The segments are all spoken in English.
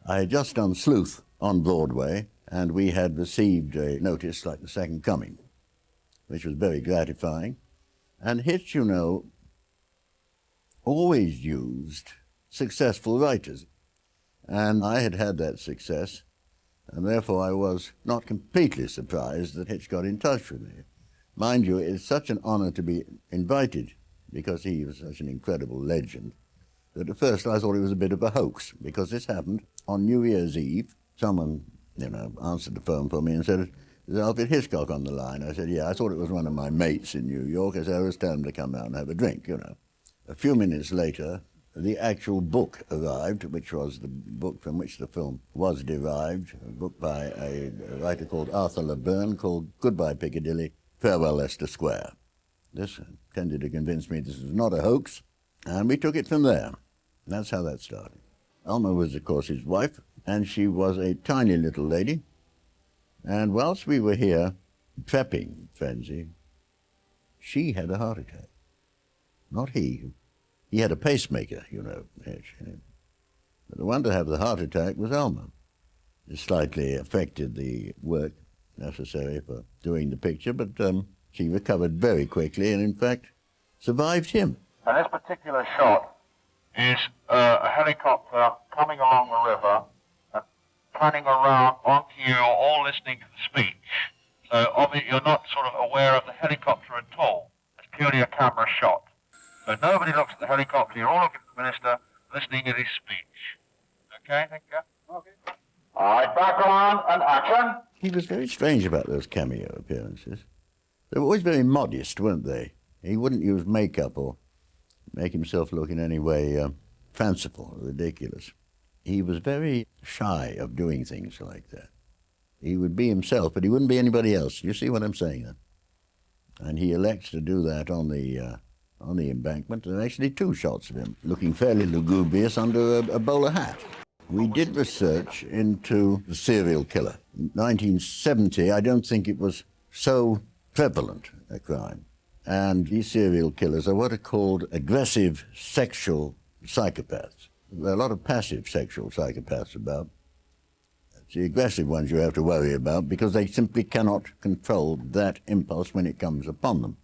I had just done Sleuth on Broadway, and we had received a notice like The Second Coming, which was very gratifying. And Hitch, you know, always used successful writers. And I had had that success, and therefore I was not completely surprised that Hitch got in touch with me. Mind you, it's such an honor to be invited, because he was such an incredible legend, that at first I thought it was a bit of a hoax, because this happened on New Year's Eve. Someone, you know, answered the phone for me and said, "Is Alfred Hitchcock on the line?" I said, "Yeah." I thought it was one of my mates in New York. I said, "I was telling him to come out and have a drink, you know." A few minutes later, the actual book arrived, which was the book from which the film was derived, a book by a writer called Arthur Bern called Goodbye Piccadilly, Farewell Leicester Square. This tended to convince me this was not a hoax, and we took it from there. That's how that started. Alma was, of course, his wife, and she was a tiny little lady. And whilst we were here prepping Frenzy, she had a heart attack. Not he. He had a pacemaker, you know. But the one to have the heart attack was Alma. It slightly affected the work necessary for doing the picture, but she recovered very quickly and, in fact, survived him. And this particular shot is a helicopter coming along the river and panning around onto you, all listening to the speech. So obviously you're not sort of aware of the helicopter at all. It's purely a camera shot. So nobody looks at the helicopter. You're all looking at the minister, listening to his speech. Okay, thank you. Okay. All right, background and action. He was very strange about those cameo appearances. They were always very modest, weren't they? He wouldn't use makeup or make himself look in any way fanciful or ridiculous. He was very shy of doing things like that. He would be himself, but he wouldn't be anybody else. You see what I'm saying then? And he elects to do that on the embankment. There are actually two shots of him looking fairly lugubrious under a bowler hat. We did research into the serial killer. In 1970, I don't think it was so prevalent a crime. And these serial killers are what are called aggressive sexual psychopaths. There are a lot of passive sexual psychopaths about. It's the aggressive ones you have to worry about because they simply cannot control that impulse when it comes upon them.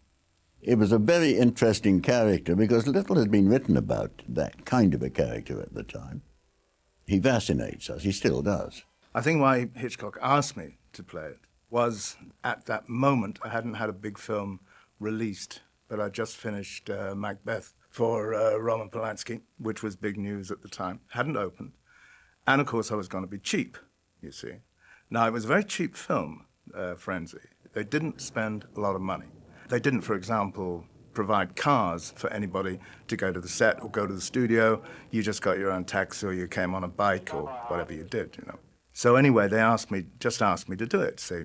It was a very interesting character because little had been written about that kind of a character at the time. He fascinates us, he still does. I think why Hitchcock asked me to play it was at that moment I hadn't had a big film released, but I just finished Macbeth for Roman Polanski, which was big news at the time. Hadn't opened. And of course I was going to be cheap, you see. Now it was a very cheap film, Frenzy. They didn't spend a lot of money. They didn't, for example, provide cars for anybody to go to the set or go to the studio. You just got your own taxi or you came on a bike or whatever you did, you know. So anyway, they just asked me to do it. So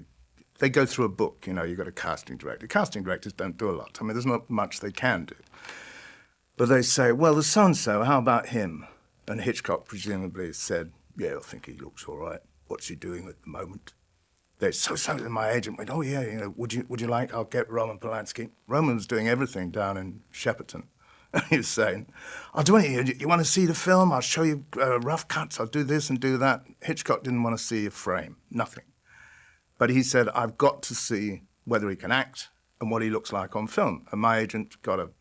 they go through a book, you know, you've got a casting director. Casting directors don't do a lot. I mean, there's not much they can do. But they say, well, the so-and-so, how about him? And Hitchcock presumably said, yeah, I think he looks all right. What's he doing at the moment? So my agent went, oh yeah, you know, would you like, I'll get Roman Polanski. Roman was doing everything down in Shepperton. He was saying, I'll do anything, you want to see the film? I'll show you rough cuts, I'll do this and do that. Hitchcock didn't want to see a frame, nothing. But he said, I've got to see whether he can act and what he looks like on film. And my agent got a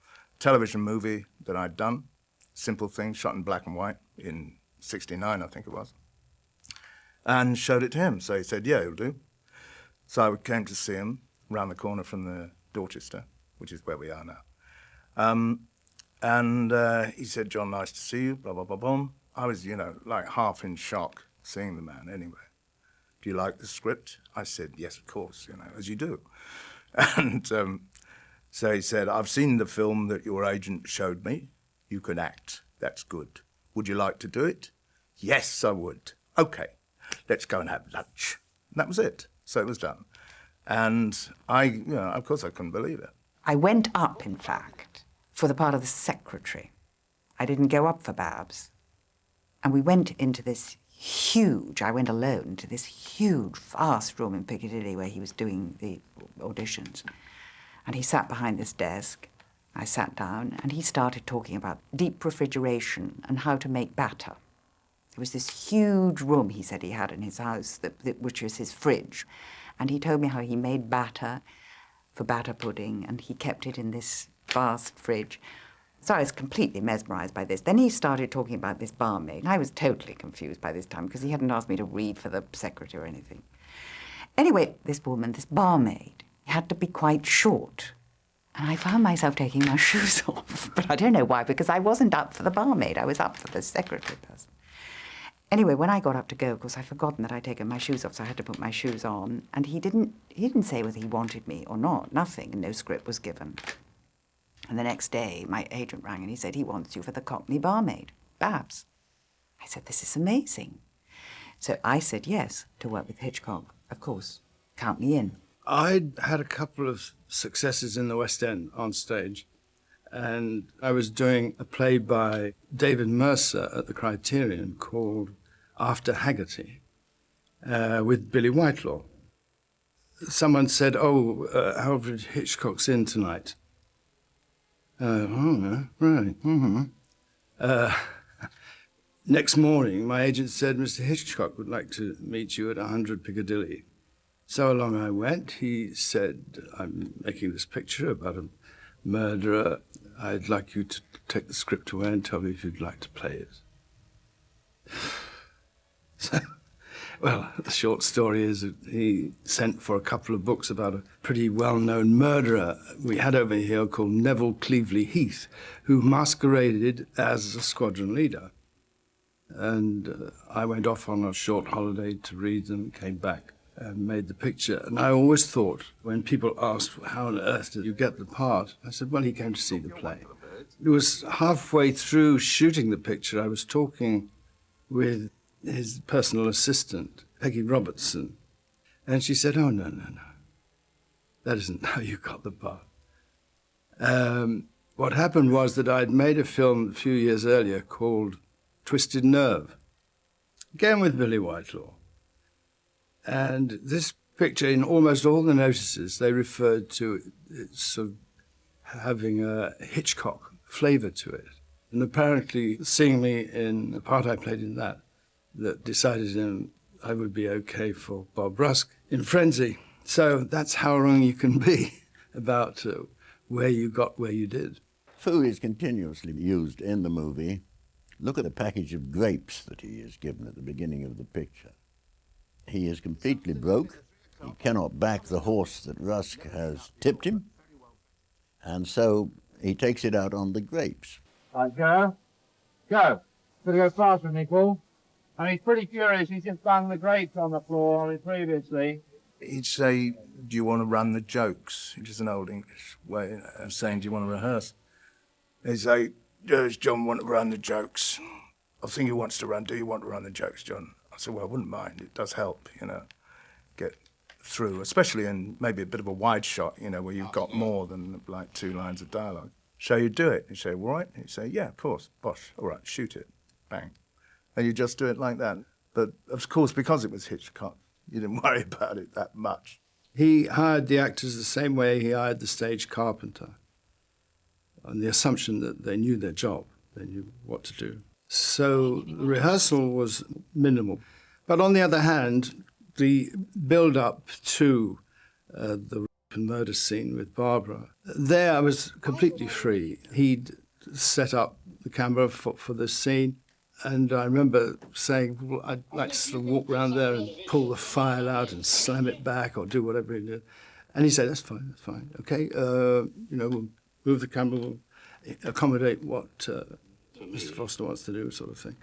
television movie that I'd done, simple thing, shot in black and white in '69, I think it was, and showed it to him. So he said, yeah, it'll do. So I came to see him round the corner from the Dorchester, which is where we are now. And he said, John, nice to see you, blah, blah, blah, blah. I was, you know, like half in shock seeing the man anyway. Do you like the script? I said, yes, of course, you know, as you do. And so he said, I've seen the film that your agent showed me. You can act. That's good. Would you like to do it? Yes, I would. Okay, let's go and have lunch. And that was it. So it was done. And I, you know, of course I couldn't believe it. I went up, in fact, for the part of the secretary. I didn't go up for Babs. And we went into this huge, I went alone to this huge, vast room in Piccadilly where he was doing the auditions. And he sat behind this desk. I sat down and he started talking about deep refrigeration and how to make batter. There was this huge room he said he had in his house, which was his fridge. And he told me how he made batter for batter pudding, and he kept it in this vast fridge. So I was completely mesmerised by this. Then he started talking about this barmaid. And I was totally confused by this time because he hadn't asked me to read for the secretary or anything. Anyway, this woman, this barmaid, had to be quite short. And I found myself taking my shoes off. But I don't know why, because I wasn't up for the barmaid. I was up for the secretary person. Anyway, when I got up to go, of course, I'd forgotten that I'd taken my shoes off, so I had to put my shoes on. And he didn't say whether he wanted me or not. Nothing. No script was given. And the next day, my agent rang and he said, he wants you for the Cockney barmaid, Babs. I said, this is amazing. So I said yes to work with Hitchcock. Of course, count me in. I'd had a couple of successes in the West End on stage, and I was doing a play by David Mercer at the Criterion called After Haggerty with Billy Whitelaw. Someone said, Alfred Hitchcock's in tonight. Right. Next morning, my agent said, Mr. Hitchcock would like to meet you at 100 Piccadilly. So along I went. He said, I'm making this picture about a murderer. I'd like you to take the script away and tell me if you'd like to play it. So, well, the short story is that he sent for a couple of books about a pretty well-known murderer we had over here called Neville Cleveley Heath, who masqueraded as a squadron leader. And I went off on a short holiday to read them, came back and made the picture. And I always thought, when people asked, how on earth did you get the part? I said, well, he came to see the play. It was halfway through shooting the picture, I was talking with his personal assistant, Peggy Robertson, and she said, oh, no. That isn't how you got the part. What happened was that I'd made a film a few years earlier called Twisted Nerve, again with Billy Whitelaw. And this picture, in almost all the notices, they referred to it sort of having a Hitchcock flavour to it. And apparently, seeing me in the part I played in that decided I would be okay for Bob Rusk in Frenzy. So that's how wrong you can be about where you got where you did. Food is continuously used in the movie. Look at the package of grapes that he is given at the beginning of the picture. He is completely broke. He cannot back the horse that Rusk has tipped him. And so he takes it out on the grapes. Right, go. Go. Gotta go faster than me, Paul. And he's pretty furious. He's just banged the grapes on the floor previously. He'd say, do you want to run the jokes? Which is an old English way of saying, do you want to rehearse? He'd say, does John want to run the jokes? I think he wants to run. Do you want to run the jokes, John? I said, well, I wouldn't mind. It does help, get through, especially in maybe a bit of a wide shot, where you've got more than like 2 lines of dialogue. So you do it. You say, all right? And you say, yeah, of course, bosh, all right, shoot it, bang. And you just do it like that. But, of course, because it was Hitchcock, you didn't worry about it that much. He hired the actors the same way he hired the stage carpenter, on the assumption that they knew their job, they knew what to do. So the rehearsal was minimal. But on the other hand, the build-up to the rape and murder scene with Barbara, there I was completely free. He'd set up the camera for this scene, and I remember saying, well, I'd like to sort of walk around there and pull the file out and slam it back or do whatever he did. And he said, that's fine. Okay, we'll move the camera, we'll accommodate what Mr. Foster wants to do, sort of thing.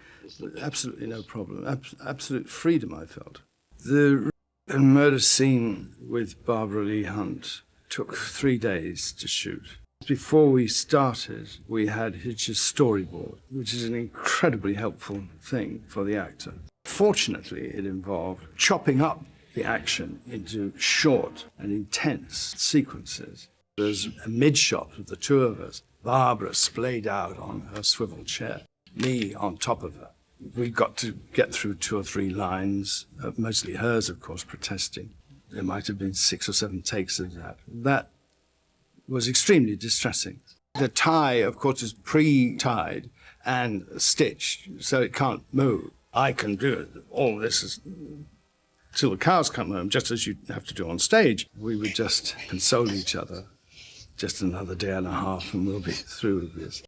Absolutely no problem. Absolute freedom, I felt. The rape and murder scene with Barbara Leigh-Hunt took 3 days to shoot. Before we started, we had Hitch's storyboard, which is an incredibly helpful thing for the actor. Fortunately, it involved chopping up the action into short and intense sequences. There's a mid-shot of the two of us, Barbara splayed out on her swivel chair, me on top of her. We got to get through 2 or 3 lines, mostly hers, of course, protesting. There might have been 6 or 7 takes of that. That was extremely distressing. The tie, of course, is pre-tied and stitched, so it can't move. I can do all this till the cows come home, just as you have to do on stage. We would just console each other. Just another day and a half and we'll be through this.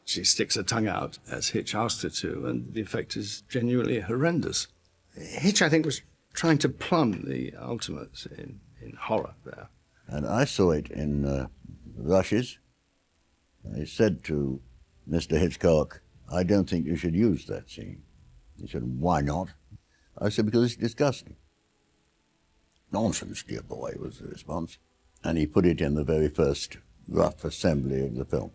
She sticks her tongue out, as Hitch asked her to, and the effect is genuinely horrendous. Hitch, I think, was trying to plumb the ultimate in horror there. And I saw it in Rushes. I said to Mr. Hitchcock, I don't think you should use that scene. He said, why not? I said, because it's disgusting. Nonsense, dear boy, was the response. And he put it in the very first rough assembly of the film.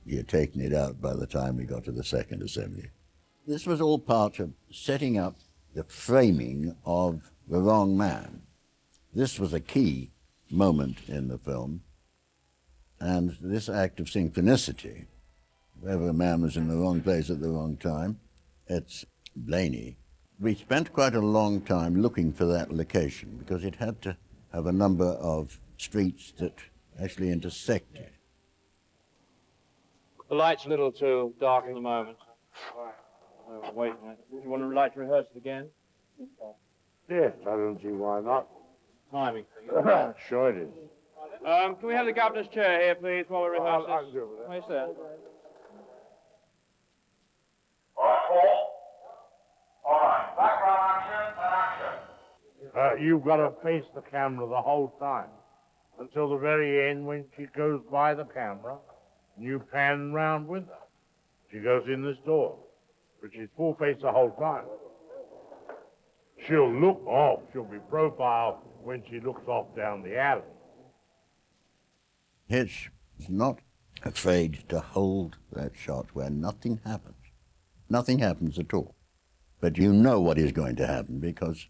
He had taken it out by the time we got to the second assembly. This was all part of setting up the framing of the wrong man. This was a key moment in the film. And this act of synchronicity, wherever a man was in the wrong place at the wrong time, it's Blaney. We spent quite a long time looking for that location because it had to have a number of streets that actually intersected. The light's a little too dark at the moment. Wait a minute. You want to like to rehearse it again? Yes, I don't see why not. Timing. Sure it is. Can we have the governor's chair here, please, while we rehearse this? I can do it with that. Yes, sir. All right, background action and action. You've got to face the camera the whole time until the very end when she goes by the camera and you pan round with her. She goes in this door, but she's full face the whole time. She'll look off, she'll be profile when she looks off down the alley. Hitch is not afraid to hold that shot where nothing happens. Nothing happens at all. But you know what is going to happen because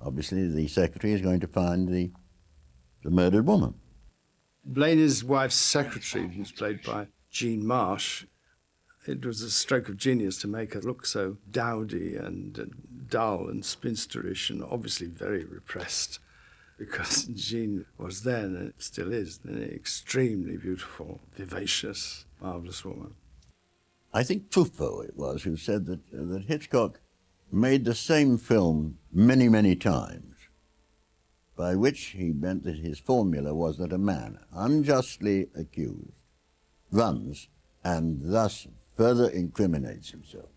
obviously the secretary is going to find the murdered woman. Blaney's wife's secretary, who's played by Jean Marsh, it was a stroke of genius to make her look so dowdy and dull and spinsterish and obviously very repressed, because Jean was then, and still is, an extremely beautiful, vivacious, marvellous woman. I think Truffaut it was who said that Hitchcock made the same film many, many times, by which he meant that his formula was that a man unjustly accused runs and thus further incriminates himself.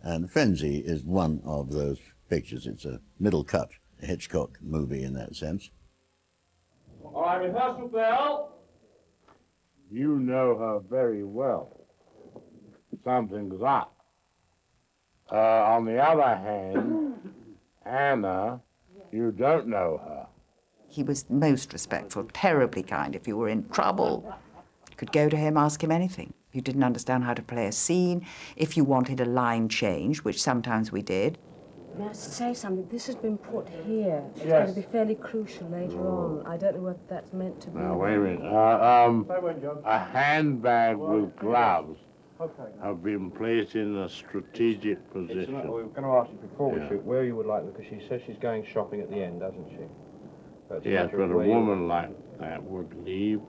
And Frenzy is one of those pictures. It's a middle-cut Hitchcock movie in that sense. All right, rehearsal bell. You know her very well. Something's up. On the other hand, Anna, you don't know her. He was most respectful, terribly kind. If you were in trouble, you could go to him, ask him anything. If you didn't understand how to play a scene, if you wanted a line change, which sometimes we did. May I say something? This has been put here. It's Yes. going to be fairly crucial later on. I don't know what that's meant to be. Now, wait a minute. A handbag with gloves have been placed in a strategic position. We were going to ask you before we Yeah. shoot where you would like, because she says she's going shopping at the end, doesn't she? That's Yes, matter but of a where you- woman like that would leave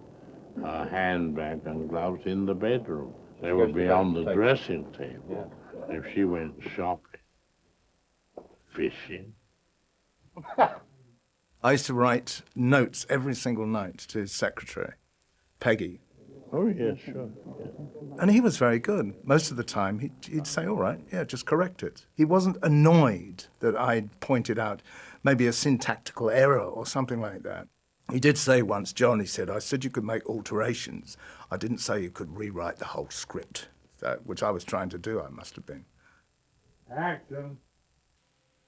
her handbag and gloves in the bedroom. They goes would to be the on the table. dressing table. If she went shopping, fishing. I used to write notes every single night to his secretary, Peggy. Oh, yes, sure. And he was very good. Most of the time, he'd say, all right, yeah, just correct it. He wasn't annoyed that I'd pointed out maybe a syntactical error or something like that. He did say once, John, he said, I said you could make alterations. I didn't say you could rewrite the whole script, which I was trying to do, I must have been. Action.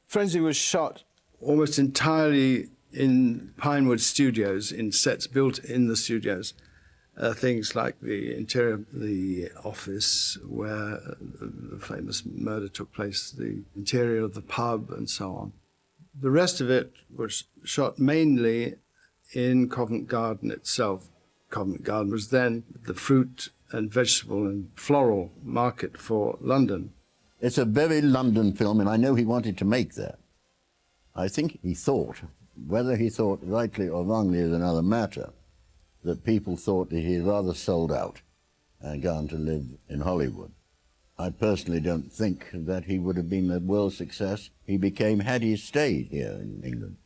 Frenzy was shot almost entirely in Pinewood Studios, in sets built in the studios. Things like the interior of the office where the famous murder took place, the interior of the pub, and so on. The rest of it was shot mainly in Covent Garden itself. Covent Garden was then the fruit and vegetable and floral market for London. It's a very London film, and I know he wanted to make that. I think he thought, whether he thought rightly or wrongly is another matter, that people thought that he had rather sold out and gone to live in Hollywood. I personally don't think that he would have been a world success he became had he stayed here in England.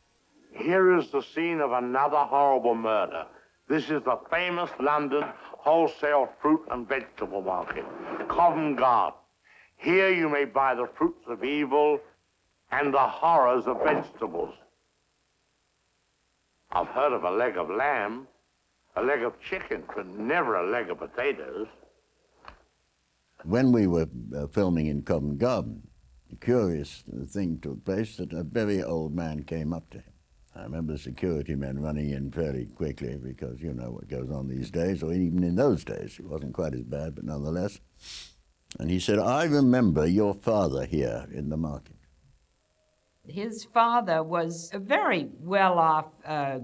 Here is the scene of another horrible murder. This is the famous London wholesale fruit and vegetable market, Covent Garden. Here you may buy the fruits of evil and the horrors of vegetables. I've heard of a leg of lamb, a leg of chicken, but never a leg of potatoes. When we were filming in Covent Garden, a curious thing took place that a very old man came up to him. I remember the security men running in fairly quickly because you know what goes on these days, or even in those days. It wasn't quite as bad, but nonetheless. And he said, "I remember your father here in the market." His father was a very well-off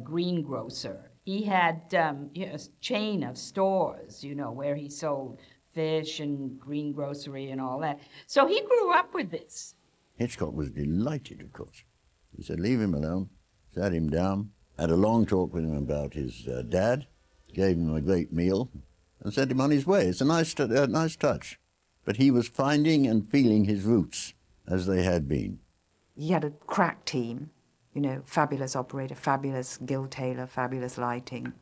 greengrocer. He had a chain of stores, you know, where he sold fish and greengrocery and all that. So he grew up with this. Hitchcock was delighted, of course. He said, "Leave him alone." Sat him down, had a long talk with him about his dad, gave him a great meal, and sent him on his way. It's a nice touch. But he was finding and feeling his roots as they had been. He had a crack team, you know, fabulous operator, fabulous Gil Taylor, fabulous lighting.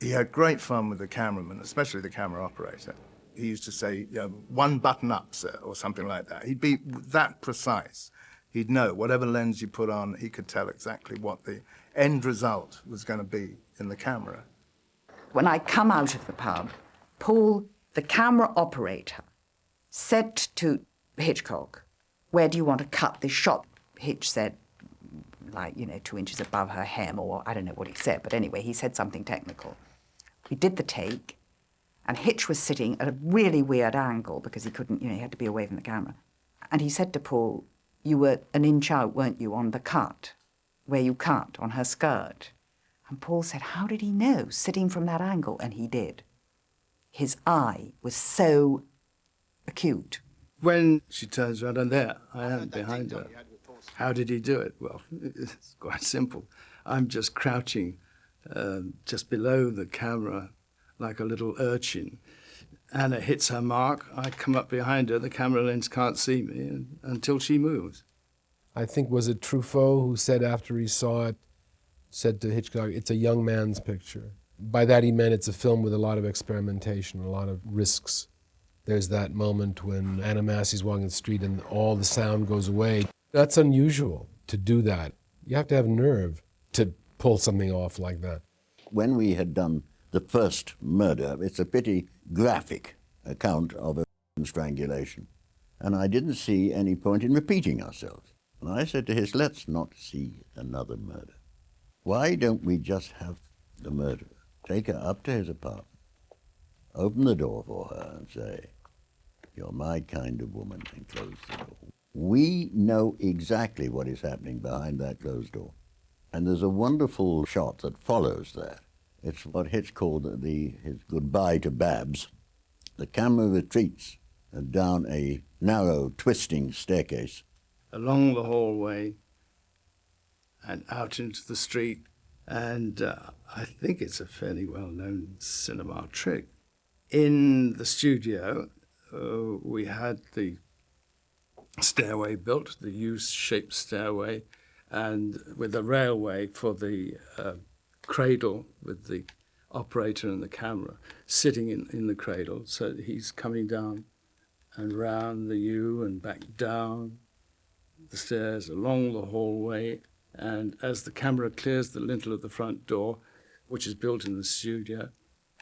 He had great fun with the cameraman, especially the camera operator. He used to say, you know, "One button up, sir," or something like that. He'd be that precise. He'd know whatever lens you put on, he could tell exactly what the end result was going to be in the camera. When I come out of the pub, Paul, the camera operator, said to Hitchcock, "Where do you want to cut this shot?" Hitch said, like, you know, 2 inches above her hem, or I don't know what he said, but anyway, he said something technical. We did the take, and Hitch was sitting at a really weird angle because he couldn't, you know, he had to be away from the camera. And he said to Paul, "You were an inch out, weren't you, on the cut, where you cut on her skirt?" And Paul said, "How did he know, sitting from that angle?" And he did. His eye was so acute. When she turns around, and there I am behind her. How did he do it? Well, it's quite simple. I'm just crouching just below the camera like a little urchin. Anna hits her mark, I come up behind her, the camera lens can't see me until she moves. I think, was it Truffaut who said after he saw it, said to Hitchcock, "It's a young man's picture." By that he meant it's a film with a lot of experimentation, a lot of risks. There's that moment when Anna Massey's walking the street and all the sound goes away. That's unusual to do that. You have to have nerve to pull something off like that. When we had done the first murder, it's a pretty graphic account of a strangulation. And I didn't see any point in repeating ourselves. And I said to Hitch, "Let's not see another murder. Why don't we just have the murderer take her up to his apartment, open the door for her and say, 'You're my kind of woman,' and close the door. We know exactly what is happening behind that closed door. And there's a wonderful shot that follows that. It's what Hitch called his goodbye to Babs. The camera retreats down a narrow, twisting staircase. Along the hallway and out into the street. And I think it's a fairly well-known cinema trick. In the studio, we had the stairway built, the U-shaped stairway, and with a railway for the cradle with the operator and the camera sitting in the cradle. So he's coming down and round the U and back down the stairs, along the hallway. And as the camera clears the lintel of the front door, which is built in the studio,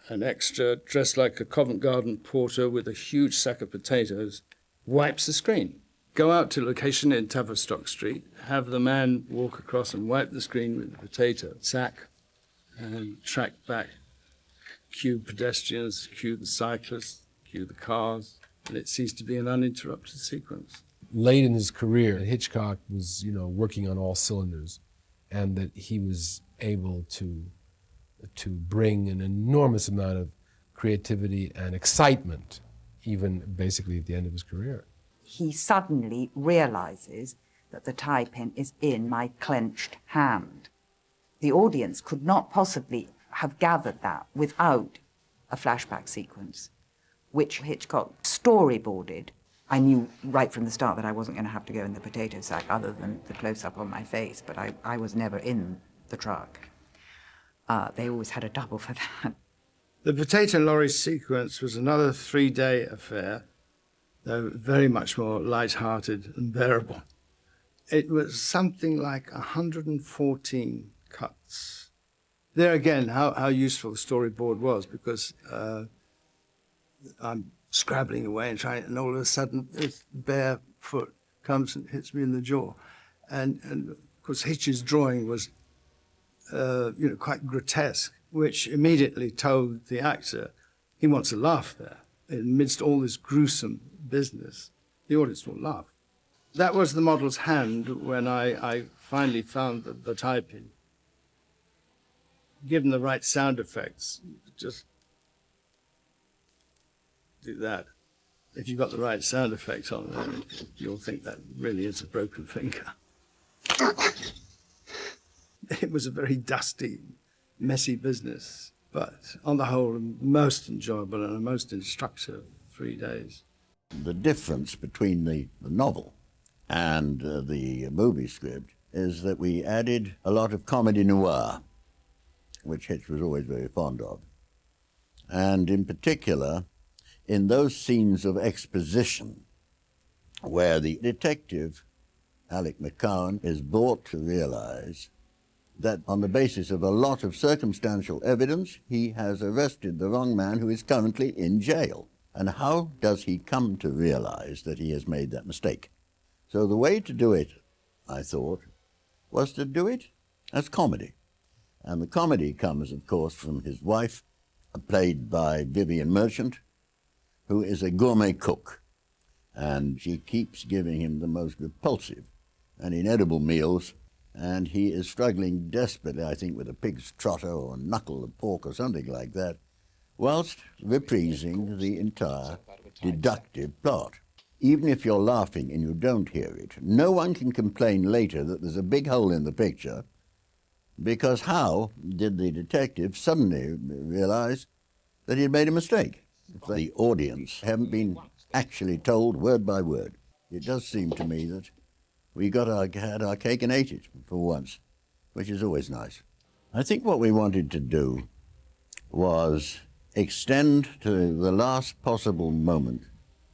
an extra dressed like a Covent Garden porter with a huge sack of potatoes wipes the screen. Go out to location in Tavistock Street, have the man walk across and wipe the screen with the potato sack and track back, cue pedestrians, cue the cyclists, cue the cars, and it seems to be an uninterrupted sequence. Late in his career, Hitchcock was, working on all cylinders, and that he was able to bring an enormous amount of creativity and excitement, even basically at the end of his career. He suddenly realizes that the tie pin is in my clenched hand. The audience could not possibly have gathered that without a flashback sequence, which Hitchcock storyboarded I knew right from the start that I wasn't going to have to go in the potato sack other than the close-up on my face, but I was never in the truck. They always had a double for that. The potato lorry sequence was another 3-day affair, though very much more light-hearted and bearable. It was something like 114 cuts. There again, how useful the storyboard was, because I'm scrabbling away and trying, and all of a sudden this bare foot comes and hits me in the jaw. And of course Hitch's drawing was quite grotesque, which immediately told the actor he wants to laugh there. Amidst all this gruesome business, the audience will laugh. That was the model's hand when I finally found the typing. Given the right sound effects, just do that. If you've got the right sound effects on it, you'll think that really is a broken finger. It was a very dusty, messy business, but on the whole, most enjoyable and a most instructive 3 days. The difference between the novel and the movie script is that we added a lot of comedy noir, which Hitch was always very fond of. And in particular, in those scenes of exposition where the detective, Alec McCowan, is brought to realize that on the basis of a lot of circumstantial evidence, he has arrested the wrong man who is currently in jail. And how does he come to realize that he has made that mistake? So the way to do it, I thought, was to do it as comedy. And the comedy comes, of course, from his wife, played by Vivian Merchant, who is a gourmet cook. And she keeps giving him the most repulsive and inedible meals, and he is struggling desperately, I think, with a pig's trotter or a knuckle of pork or something like that, whilst reprising the entire deductive plot. Even if you're laughing and you don't hear it, no one can complain later that there's a big hole in the picture, because how did the detective suddenly realize that he had made a mistake? The audience haven't been actually told word by word. It does seem to me that we had our cake and ate it for once, which is always nice. I think what we wanted to do was extend to the last possible moment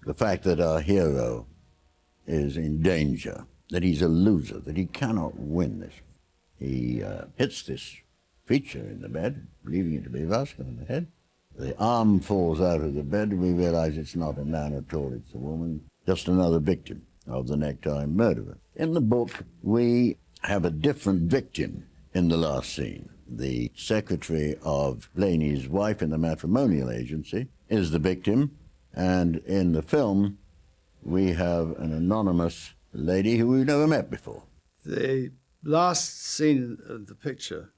the fact that our hero is in danger, that he's a loser, that he cannot win this. He hits this creature in the bed, believing it to be Vasco in the head. The arm falls out of the bed, and we realize it's not a man at all, it's a woman, just another victim of the necktie murderer. In the book, we have a different victim in the last scene. The secretary of Blaney's wife in the matrimonial agency is the victim, and in the film, we have an anonymous lady who we've never met before. The last scene of the picture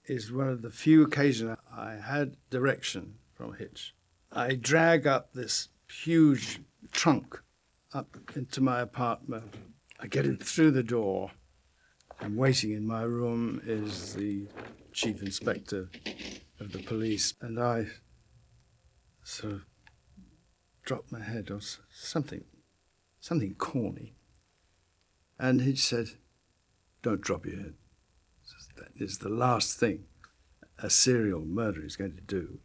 is one of the few occasions I had direction from Hitch. I drag up this huge trunk up into my apartment. I get it through the door, and waiting in my room is the chief inspector of the police, and I sort of dropped my head or something corny. And he said, "Don't drop your head. That is the last thing a serial murderer is going to do,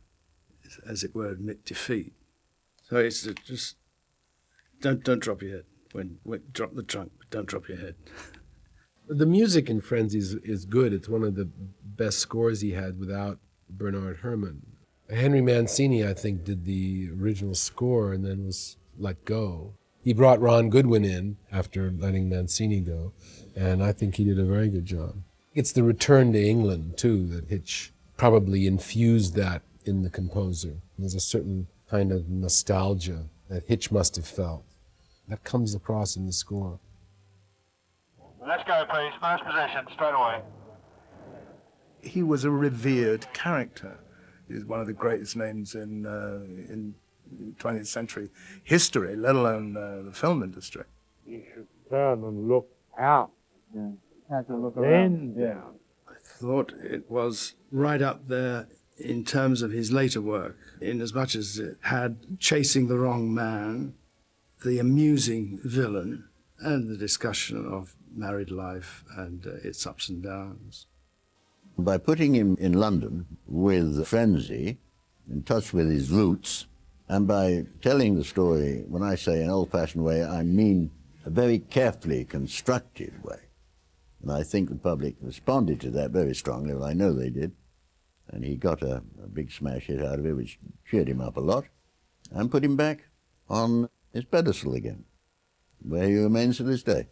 is, as it were, admit defeat. So it's just, don't drop your head. When drop the trunk, but don't drop your head." The music in Frenzy is good. It's one of the best scores he had without Bernard Herrmann. Henry Mancini, I think, did the original score and then was let go. He brought Ron Goodwin in after letting Mancini go, and I think he did a very good job. It's the return to England, too, that Hitch probably infused that in the composer. There's a certain kind of nostalgia that Hitch must have felt. That comes across in the score. Let's go, please. First position, straight away. He was a revered character. He's one of the greatest names in 20th century history, let alone the film industry. You should turn and look out. Yeah. Have to look around. Down. I thought it was right up there in terms of his later work, in as much as it had Chasing the Wrong Man, the amusing villain and the discussion of married life and its ups and downs. By putting him in London with frenzy, in touch with his roots, and by telling the story, when I say an old-fashioned way, I mean a very carefully constructed way. And I think the public responded to that very strongly, well, I know they did. And he got a big smash hit out of it, which cheered him up a lot, and put him back on his pedestal again, where he remains to this day.